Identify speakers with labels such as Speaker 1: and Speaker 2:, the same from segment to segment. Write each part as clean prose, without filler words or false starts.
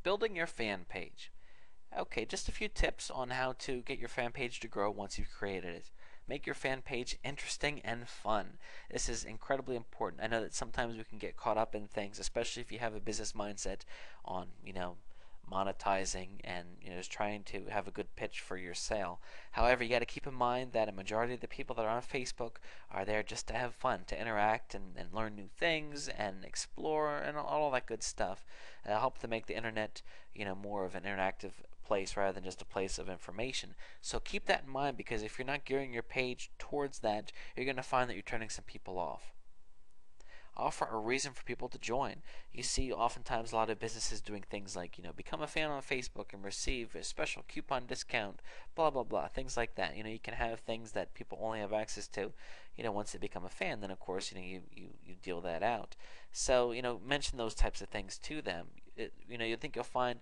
Speaker 1: Building your fan page. Okay, just a few tips on how to get your fan page to grow once you've created it. Make your fan page interesting and fun. This is incredibly important. I know that sometimes we can get caught up in things, especially if you have a business mindset on, monetizing and just trying to have a good pitch for your sale. However, you got to keep in mind that a majority of the people that are on Facebook are there just to have fun, to interact and learn new things and explore and all that good stuff. Help to make the internet more of an interactive place rather than just a place of information. So keep that in mind, because if you're not gearing your page towards that, you're going to find that you're turning some people off. Offer a reason for people to join. You see oftentimes a lot of businesses doing things like, become a fan on Facebook and receive a special coupon discount, blah blah blah, things like that. You can have things that people only have access to, once they become a fan. Then of course, you deal that out. So, mention those types of things to them. You think you'll find,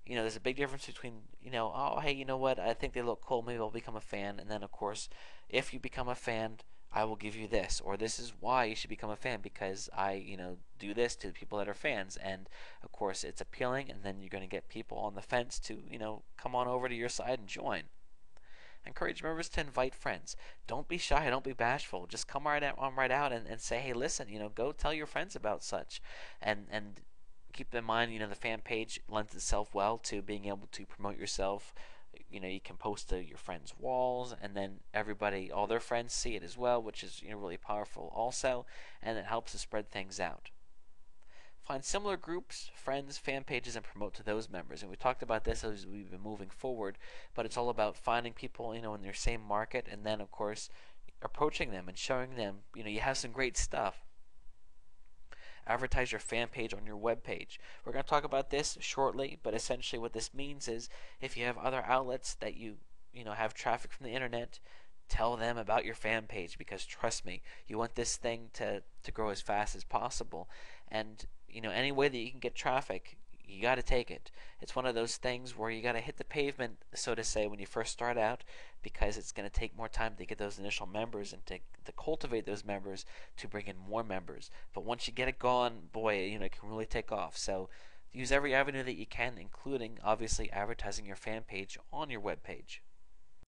Speaker 1: there's a big difference between, oh, hey, you know what, I think they look cool, maybe I'll become a fan. And then of course, if you become a fan, I will give you this, or this is why you should become a fan, because I, do this to people that are fans. And of course, it's appealing, and then you're going to get people on the fence to, come on over to your side and join. Encourage members to invite friends. Don't be shy, don't be bashful. Just come right out and say, hey, listen, go tell your friends about such. And keep in mind, the fan page lends itself well to being able to promote yourself. You can post to your friends' walls, and then everybody, all their friends see it as well, which is really powerful also, and it helps to spread things out. Find similar groups, friends, fan pages, and promote to those members. And we talked about this as we've been moving forward, but it's all about finding people, in their same market, and then of course approaching them and showing them, you have some great stuff. Advertise your fan page on your web page. We're going to talk about this shortly, but essentially what this means is, if you have other outlets that you have traffic from the internet, tell them about your fan page, because trust me, you want this thing to grow as fast as possible. And any way that you can get traffic, you got to take it. It's one of those things where you got to hit the pavement, so to say, when you first start out, because it's going to take more time to get those initial members and to cultivate those members to bring in more members. But once you get it going, boy, it can really take off. So use every avenue that you can, including obviously advertising your fan page on your web page.